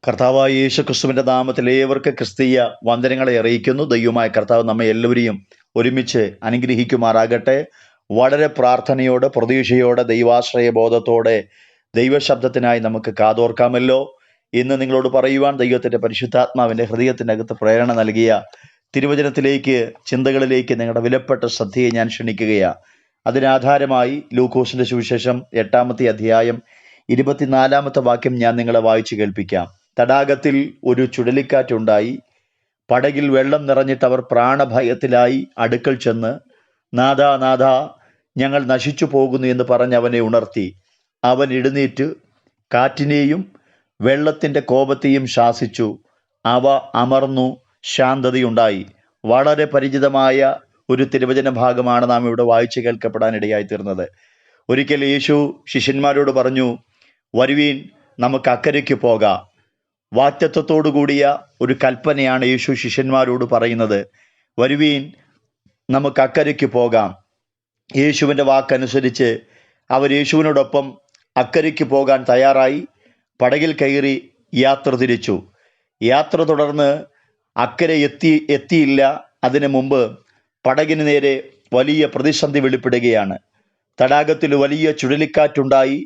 കർത്താവായ യേശു ക്രിസ്തുവിൻ്റെ നാമത്തിൽ ഏവർക്ക് ക്രിസ്തീയ വന്ദനങ്ങളെ അറിയിക്കുന്നു. ദൈവമായ കർത്താവ് നമ്മെ എല്ലാവരെയും ഒരുമിച്ച് അനുഗ്രഹിക്കുമാറാകട്ടെ. വളരെ പ്രാർത്ഥനയോടെ, പ്രതീക്ഷയോടെ, ദൈവാശ്രയ ബോധത്തോടെ ദൈവശബ്ദത്തിനായി നമുക്ക് കാതോർക്കാമല്ലോ. ഇന്ന് നിങ്ങളോട് പറയുവാൻ ദൈവത്തിൻ്റെ പരിശുദ്ധാത്മാവിൻ്റെ ഹൃദയത്തിനകത്ത് പ്രേരണ നൽകിയ തിരുവചനത്തിലേക്ക്, ചിന്തകളിലേക്ക് നിങ്ങളുടെ വിലപ്പെട്ട ശ്രദ്ധയെ ഞാൻ ക്ഷണിക്കുകയാണ്. അതിനാധാരമായി ലൂക്കോസിൻ്റെ സുവിശേഷം 8-ാമത്തെ അധ്യായം 24-ാമത്തെ വാക്യം ഞാൻ നിങ്ങളെ വായിച്ചു കേൾപ്പിക്കാം. തടാകത്തിൽ ഒരു ചുഴലിക്കാറ്റുണ്ടായി. പടകിൽ വെള്ളം നിറഞ്ഞിട്ട് അവർ പ്രാണഭയത്തിലായി അടുക്കൽ ചെന്ന്, നാഥാ നാഥാ, ഞങ്ങൾ നശിച്ചു പോകുന്നു എന്ന് പറഞ്ഞ് അവനെ ഉണർത്തി. അവൻ എഴുന്നേറ്റ് കാറ്റിനെയും വെള്ളത്തിൻ്റെ കോപത്തെയും ശാസിച്ചു. അവ അമർന്നു, ശാന്തതയുണ്ടായി. വളരെ പരിചിതമായ ഒരു തിരുവചന ഭാഗമാണ് നാം ഇവിടെ വായിച്ചു കേൾക്കപ്പെടാനിടയായി തീർന്നത്. ഒരിക്കൽ യേശു ശിഷ്യന്മാരോട് പറഞ്ഞു, വരുവീൻ, നമുക്ക് അക്കരയ്ക്ക് പോകാം. വാക്തത്വത്തോടു കൂടിയ ഒരു കൽപ്പനയാണ് യേശു ശിഷ്യന്മാരോട് പറയുന്നത്. വരുവീൻ, നമുക്ക് അക്കരയ്ക്ക് പോകാം. യേശുവിൻ്റെ വാക്കനുസരിച്ച് അവർ യേശുവിനോടൊപ്പം അക്കരയ്ക്ക് പോകാൻ തയ്യാറായി. പടകിൽ കയറി യാത്ര തിരിച്ചു. യാത്ര തുടർന്ന് അക്കരെ എത്തിയില്ല. അതിനു മുമ്പ് പടകിന് നേരെ വലിയ പ്രതിസന്ധി വെളിപ്പെടുകയാണ്. തടാകത്തിൽ വലിയ ചുഴലിക്കാറ്റുണ്ടായി.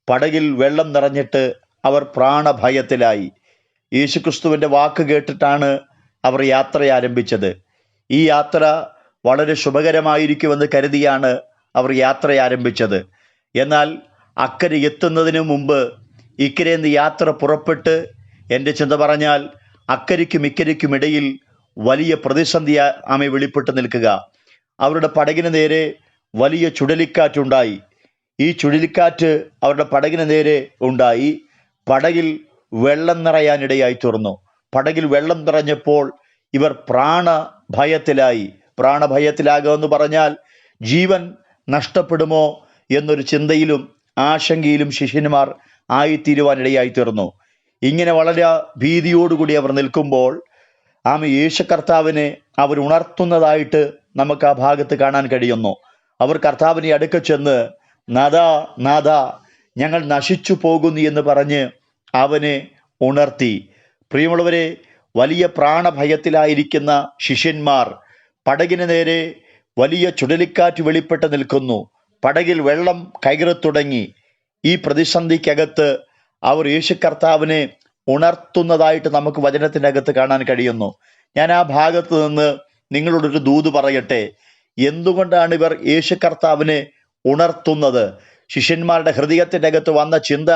പടകിൽ വെള്ളം നിറഞ്ഞിട്ട് അവർ പ്രാണഭയത്തിലായി. യേശുക്രിസ്തുവിൻ്റെ വാക്ക് കേട്ടിട്ടാണ് അവർ യാത്ര ആരംഭിച്ചത്. ഈ യാത്ര വളരെ ശുഭകരമായിരിക്കുമെന്ന് കരുതിയാണ് അവർ യാത്ര ആരംഭിച്ചത്. എന്നാൽ അക്കരെ എത്തുന്നതിന് മുമ്പ് ഇക്കരേന്ന് യാത്ര പുറപ്പെട്ട്, എൻ്റെ ചിന്ത പറഞ്ഞാൽ അക്കരയ്ക്കും ഇക്കരയ്ക്കും ഇടയിൽ വലിയ പ്രതിസന്ധി ആമെ വെളിപ്പെട്ട് നിൽക്കുക. അവരുടെ പടകിന് നേരെ വലിയ ചുഴലിക്കാറ്റുണ്ടായി. ഈ ചുഴലിക്കാറ്റ് അവരുടെ പടകിന് നേരെ ഉണ്ടായി. പടകിൽ വെള്ളം നിറയാനിടയായി തീർന്നു. പടകിൽ വെള്ളം നിറഞ്ഞപ്പോൾ ഇവർ പ്രാണഭയത്തിലായി. പ്രാണഭയത്തിലാകുക എന്ന് പറഞ്ഞാൽ ജീവൻ നഷ്ടപ്പെടുമോ എന്നൊരു ചിന്തയിലും ആശങ്കയിലും ശിഷ്യന്മാർ ആയിത്തീരുവാനിടയായി തീർന്നു. ഇങ്ങനെ വളരെ ഭീതിയോടുകൂടി അവർ നിൽക്കുമ്പോൾ യേശു കർത്താവിനെ അവർ ഉണർത്തുന്നതായിട്ട് നമുക്ക് ആ ഭാഗത്ത് കാണാൻ കഴിയുന്നു. അവർ കർത്താവിനെ അടുക്ക ചെന്ന്, നാഥാ നാഥാ, ഞങ്ങൾ നശിച്ചു പോകുന്നു എന്ന് പറഞ്ഞ് അവനെ ഉണർത്തി. പ്രിയമുള്ളവരെ, വലിയ പ്രാണഭയത്തിലായിരിക്കുന്ന ശിഷ്യന്മാർ പടകിന് നേരെ വലിയ ചുഴലിക്കാറ്റ് വെളിപ്പെട്ട് നിൽക്കുന്നു. പടകിൽ വെള്ളം കയറി തുടങ്ങി. ഈ പ്രതിസന്ധിക്കകത്ത് അവർ യേശു കർത്താവിനെ ഉണർത്തുന്നതായിട്ട് നമുക്ക് വചനത്തിനകത്ത് കാണാൻ കഴിയുന്നു. ഞാൻ ആ ഭാഗത്ത് നിന്ന് നിങ്ങളോടൊരു ദൂത് പറയട്ടെ. എന്തുകൊണ്ടാണ് ഇവർ യേശു കർത്താവിനെ ഉണർത്തുന്നത്? ശിഷ്യന്മാരുടെ ഹൃദയത്തിൻ്റെ അകത്ത് വന്ന ചിന്ത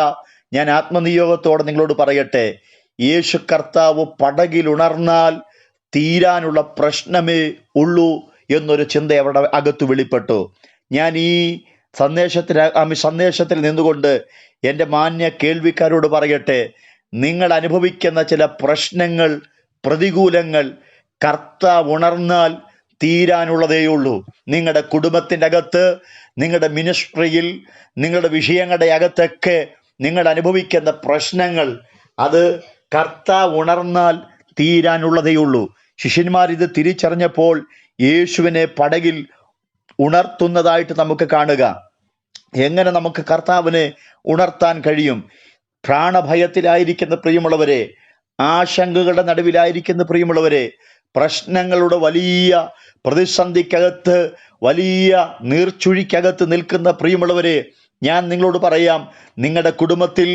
ഞാൻ ആത്മനിയോഗത്തോടെ നിങ്ങളോട് പറയട്ടെ. യേശു കർത്താവ് പടകിൽ ഉണർന്നാൽ തീരാനുള്ള പ്രശ്നമേ ഉള്ളൂ എന്നൊരു ചിന്ത അവരുടെ അകത്ത് വെളിപ്പെട്ടു. ഞാൻ ഈ സന്ദേശത്തിൽ നിന്നുകൊണ്ട് എൻ്റെ മാന്യ കേൾവിക്കാരോട് പറയട്ടെ, നിങ്ങൾ അനുഭവിക്കുന്ന ചില പ്രശ്നങ്ങൾ, പ്രതികൂലങ്ങൾ കർത്താവ് ഉണർന്നാൽ തീരാനുള്ളതേയുള്ളൂ. നിങ്ങളുടെ കുടുംബത്തിൻ്റെ അകത്ത്, നിങ്ങളുടെ മിനിസ്ട്രിയിൽ, നിങ്ങളുടെ വിഷയങ്ങളുടെ അകത്തൊക്കെ നിങ്ങൾ അനുഭവിക്കുന്ന പ്രശ്നങ്ങൾ, അത് കർത്താവ് ഉണർന്നാൽ തീരാനുള്ളതേയുള്ളൂ. ശിഷ്യന്മാർ ഇത് തിരിച്ചറിഞ്ഞപ്പോൾ യേശുവിനെ പടകിൽ ഉണർത്തുന്നതായിട്ട് നമുക്ക് കാണുക. എങ്ങനെ നമുക്ക് കർത്താവിനെ ഉണർത്താൻ കഴിയും? പ്രാണഭയത്തിലായിരിക്കുന്ന പ്രിയമുള്ളവരെ, ആശങ്കകളുടെ നടുവിലായിരിക്കുന്ന പ്രിയമുള്ളവരെ, പ്രശ്നങ്ങളുടെ വലിയ പ്രതിസന്ധിക്കകത്ത്, വലിയ നീർച്ചുഴിക്കകത്ത് നിൽക്കുന്ന പ്രിയമുള്ളവരെ, ഞാൻ നിങ്ങളോട് പറയാം, നിങ്ങളുടെ കുടുംബത്തിൽ,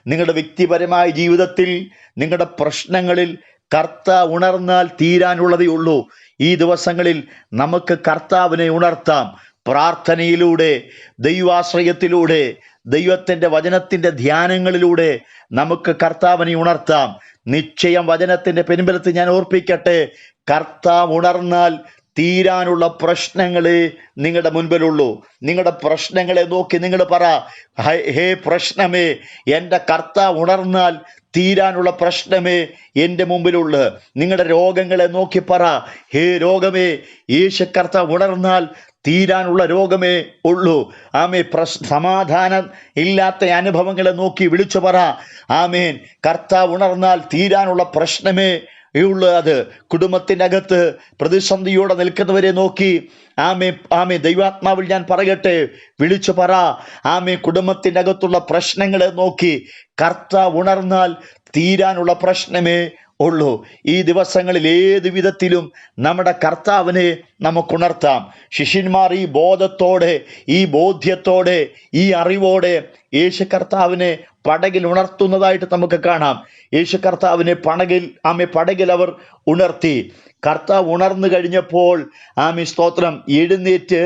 നിങ്ങളുടെ വ്യക്തിപരമായ ജീവിതത്തിൽ, നിങ്ങളുടെ പ്രശ്നങ്ങളിൽ കർത്താവ് ഉണർന്നാൽ തീരാനുള്ളതേ ഉള്ളൂ. ഈ ദിവസങ്ങളിൽ നമുക്ക് കർത്താവിനെ ഉണർത്താം. പ്രാർത്ഥനയിലൂടെ, ദൈവാശ്രയത്തിലൂടെ, ദൈവത്തിൻ്റെ വചനത്തിൻ്റെ ധ്യാനങ്ങളിലൂടെ നമുക്ക് കർത്താവിനെ ഉണർത്താം. നിശ്ചയം വചനത്തിൻ്റെ പിൻബലത്തിൽ ഞാൻ ഓർപ്പിക്കട്ടെ, കർത്താവ് ഉണർന്നാൽ തീരാനുള്ള പ്രശ്നങ്ങളെ നിങ്ങളുടെ മുൻപിലുള്ളൂ. നിങ്ങളുടെ പ്രശ്നങ്ങളെ നോക്കി നിങ്ങൾ പറ, ഹേ പ്രശ്നമേ, എൻ്റെ കർത്താവ് ഉണർന്നാൽ തീരാനുള്ള പ്രശ്നമേ എൻ്റെ മുമ്പിലുള്ളൂ. നിങ്ങളുടെ രോഗങ്ങളെ നോക്കി പറ, ഹേ രോഗമേ, യേശു കർത്താവ് ഉണർന്നാൽ തീരാനുള്ള രോഗമേ ഉള്ളൂ. സമാധാനം ഇല്ലാത്ത അനുഭവങ്ങളെ നോക്കി വിളിച്ചു പറ, ആമേൻ, കർത്താവ് ഉണർന്നാൽ തീരാനുള്ള പ്രശ്നമേ ഉള്ളൂ. അത് കുടുംബത്തിൻ്റെ അകത്ത് പ്രതിസന്ധിയോടെ നിൽക്കുന്നവരെ നോക്കി ദൈവാത്മാവിൽ ഞാൻ പറയട്ടെ, വിളിച്ചു പറ, കുടുംബത്തിൻ്റെ അകത്തുള്ള പ്രശ്നങ്ങളെ നോക്കി കർത്താവ് ഉണർന്നാൽ തീരാനുള്ള പ്രശ്നമേ ഉള്ളൂ. ഈ ദിവസങ്ങളിൽ ഏത് വിധത്തിലും നമ്മുടെ കർത്താവിനെ നമുക്കുണർത്താം. ശിഷ്യന്മാർ ഈ ബോധത്തോടെ, ഈ ബോധ്യത്തോടെ, ഈ അറിവോടെ യേശു കർത്താവിനെ പടകിൽ ഉണർത്തുന്നതായിട്ട് നമുക്ക് കാണാം. യേശു കർത്താവിനെ പടകിൽ അവർ ഉണർത്തി. കർത്താവ് ഉണർന്നു കഴിഞ്ഞപ്പോൾ സ്തോത്രം, എഴുന്നേറ്റ്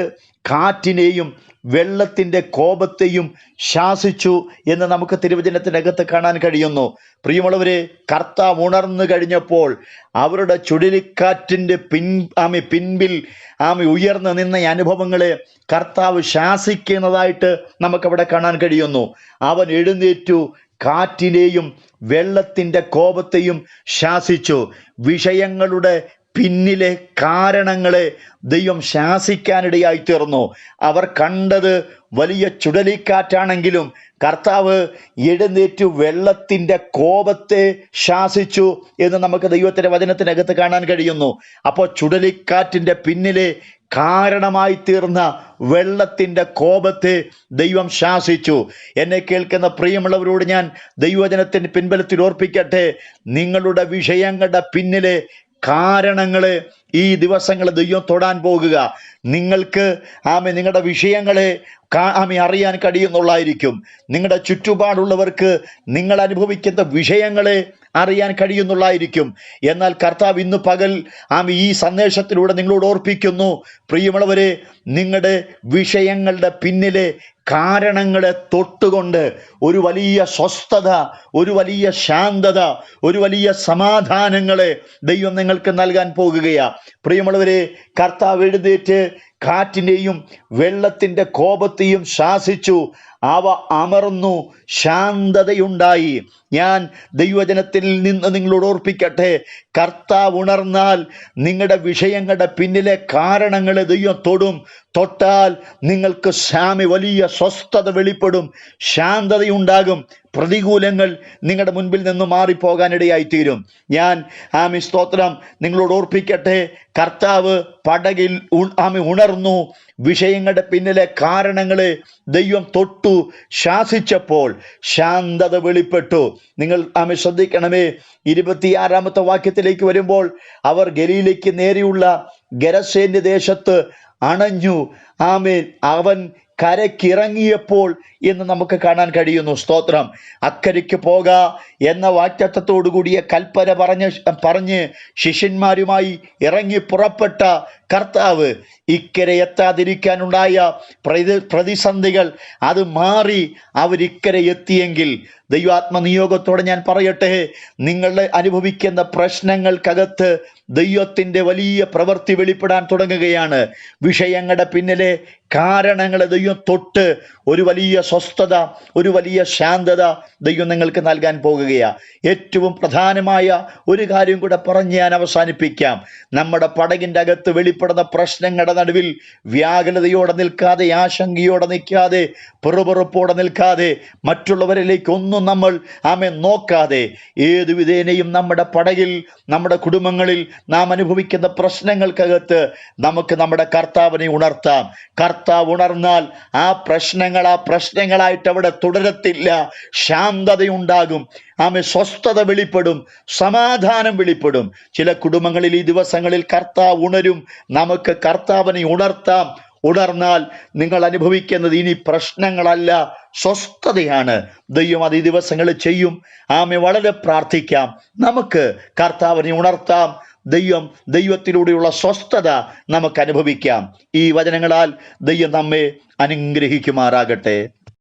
കാറ്റിനെയും വെള്ളത്തിൻ്റെ കോപത്തെയും ശാസിച്ചു എന്ന് നമുക്ക് തിരുവചനത്തിനകത്ത് കാണാൻ കഴിയുന്നു. പ്രിയമുള്ളവരെ, കർത്താവ് ഉണർന്നു കഴിഞ്ഞപ്പോൾ അവരുടെ ചുഴലിക്കാറ്റിൻ്റെ പിൻപിൽ ഉയർന്നു നിന്ന അനുഭവങ്ങളെ കർത്താവ് ശാസിക്കുന്നതായിട്ട് നമുക്കവിടെ കാണാൻ കഴിയുന്നു. അവൻ എഴുന്നേറ്റു കാറ്റിനെയും വെള്ളത്തിൻ്റെ കോപത്തെയും ശാസിച്ചു. വിഷയങ്ങളുടെ പിന്നിലെ കാരണങ്ങളെ ദൈവം ശാസിക്കാനിടയായി തീർന്നു. അവർ കണ്ടത് വലിയ ചുഴലിക്കാറ്റാണെങ്കിലും കർത്താവ് എഴുന്നേറ്റു വെള്ളത്തിൻ്റെ കോപത്തെ ശാസിച്ചു എന്ന് നമുക്ക് ദൈവത്തിൻ്റെ വചനത്തിനകത്ത് കാണാൻ കഴിയുന്നു. അപ്പോൾ ചുഴലിക്കാറ്റിൻ്റെ പിന്നിലെ കാരണമായി തീർന്ന വെള്ളത്തിൻ്റെ കോപത്തെ ദൈവം ശാസിച്ചു. എന്നെ കേൾക്കുന്ന പ്രിയമുള്ളവരോട് ഞാൻ ദൈവവചനത്തിൻ്റെ പിൻബലത്തിൽ ഓർപ്പിക്കട്ടെ, നിങ്ങളുടെ വിഷയങ്ങളുടെ പിന്നിലെ കാരണങ്ങളെ ഈ ദിവസങ്ങൾ ദൈവം തൊടാൻ പോകുക. നിങ്ങൾക്ക് നിങ്ങളുടെ വിഷയങ്ങളെ അറിയാൻ കഴിയുന്നുള്ളായിരിക്കും. നിങ്ങളുടെ ചുറ്റുപാടുള്ളവർക്ക് നിങ്ങൾ അനുഭവിക്കുന്ന വിഷയങ്ങളെ അറിയാൻ കഴിയുന്നുള്ളായിരിക്കും. എന്നാൽ കർത്താവ് ഇന്ന് പകൽ ഈ സന്ദേശത്തിലൂടെ നിങ്ങളോട് ഓർപ്പിക്കുന്നു, പ്രിയമുള്ളവരെ, നിങ്ങളുടെ വിഷയങ്ങളുടെ പിന്നിലെ കാരണങ്ങളെ തൊട്ടുകൊണ്ട് ഒരു വലിയ സ്വസ്ഥത, ഒരു വലിയ ശാന്തത, ഒരു വലിയ സമാധാനങ്ങളെ ദൈവം നിങ്ങൾക്ക് നൽകാൻ പോകുകയാണ്. പ്രിയമുള്ളവരെ, കർത്താവ് എഴുന്നേറ്റ് കാറ്റിനെയും വെള്ളത്തിൻ്റെ കോപത്തെയും ശാസിച്ചു. അവ അമർന്നു, ശാന്തതയുണ്ടായി. ഞാൻ ദൈവവചനത്തിൽ നിന്ന് നിങ്ങളോട് ഓർപ്പിക്കട്ടെ, കർത്താവ് ഉണർന്നാൽ നിങ്ങളുടെ വിഷയങ്ങളുടെ പിന്നിലെ കാരണങ്ങളെ ദൈവം തൊട്ടാൽ നിങ്ങൾക്ക് വലിയ സ്വസ്ഥത വെളിപ്പെടും, ശാന്തതയുണ്ടാകും. പ്രതികൂലങ്ങൾ നിങ്ങളുടെ മുൻപിൽ നിന്ന് മാറിപ്പോകാനിടയായിത്തീരും. ഞാൻ സ്തോത്രം നിങ്ങളോട് ഓർപ്പിക്കട്ടെ, കർത്താവ് പടകിൽ ഉണർന്നു, വിഷയങ്ങളുടെ പിന്നിലെ കാരണങ്ങളെ ദൈവം തൊട്ടു ശാസിച്ചപ്പോൾ ശാന്തത വെളിപ്പെട്ടു. നിങ്ങൾ ശ്രദ്ധിക്കണമേ, 26-ാമത്തെ വാക്യത്തിലേക്ക് വരുമ്പോൾ, അവർ ഗലീലയ്ക്ക് നേരെയുള്ള ഗെരസേന്റെ ദേശത്ത് അണഞ്ഞു. അവൻ കരക്കിറങ്ങിയപ്പോൾ എന്ന് നമുക്ക് കാണാൻ കഴിയുന്നു. സ്തോത്രം. അക്കരയ്ക്ക് പോക എന്ന വാക്തത്വത്തോടു കൂടിയ കൽപ്പന പറഞ്ഞ് ശിഷ്യന്മാരുമായി ഇറങ്ങി പുറപ്പെട്ട കർത്താവ് ഇക്കരെ എത്താതിരിക്കാനുണ്ടായ പ്രതിസന്ധികൾ അത് മാറി അവരിക്കരെ എത്തിയെങ്കിൽ, ദൈവാത്മനിയോഗത്തോടെ ഞാൻ പറയട്ടെ, നിങ്ങളുടെ അനുഭവിക്കുന്ന പ്രശ്നങ്ങൾക്കകത്ത് ദൈവത്തിൻ്റെ വലിയ പ്രവൃത്തി വെളിപ്പെടാൻ തുടങ്ങുകയാണ്. വിഷയങ്ങളുടെ പിന്നിലെ കാരണങ്ങളെ ദൈവം തൊട്ട് ഒരു വലിയ സ്വസ്ഥത, ഒരു വലിയ ശാന്തത ദൈവം നിങ്ങൾക്ക് നൽകാൻ പോകുകയാണ്. ഏറ്റവും പ്രധാനമായ ഒരു കാര്യം കൂടെ പറഞ്ഞ് ഞാൻ അവസാനിപ്പിക്കാം. നമ്മുടെ പടകിൻ്റെ അകത്ത് വെളിപ്പെടുന്ന പ്രശ്നങ്ങളുടെ നടുവിൽ വ്യാകുലതയോടെ നിൽക്കാതെ, ആശങ്കയോടെ നിൽക്കാതെ, പിറുപിറുപ്പോടെ നിൽക്കാതെ, മറ്റുള്ളവരിലേക്ക് ഒന്നും നമ്മൾ നോക്കാതെ, ഏതു വിധേനയും നമ്മുടെ പടകിൽ, നമ്മുടെ കുടുംബങ്ങളിൽ നാം അനുഭവിക്കുന്ന പ്രശ്നങ്ങൾക്കകത്ത് നമുക്ക് നമ്മുടെ കർത്താവിനെ ഉണർത്താം. കർത്താവ് ഉണർന്നാൽ ആ പ്രശ്നങ്ങളായിട്ട് അവിടെ തുടരത്തില്ല. ശാന്തതയുണ്ടാകും, സ്വസ്ഥത വെളിപ്പെടും, സമാധാനം വെളിപ്പെടും. ചില കുടുംബങ്ങളിൽ ഈ ദിവസങ്ങളിൽ കർത്താവ് ഉണരും. നമുക്ക് കർത്താവിനെ ഉണർത്താം. ഉണർന്നാൽ നിങ്ങൾ അനുഭവിക്കുന്നത് ഇനി പ്രശ്നങ്ങളല്ല, സ്വസ്ഥതയാണ്. ദൈവം അത് ഈ ദിവസങ്ങളിൽ ചെയ്യും. വളരെ പ്രാർത്ഥിക്കാം. നമുക്ക് കർത്താവിനെ ഉണർത്താം. ദൈവത്തിലൂടെയുള്ള സ്വസ്ഥത നമുക്ക് അനുഭവിക്കാം. ഈ വചനങ്ങളാൽ ദൈവം നമ്മെ അനുഗ്രഹിക്കുമാറാകട്ടെ.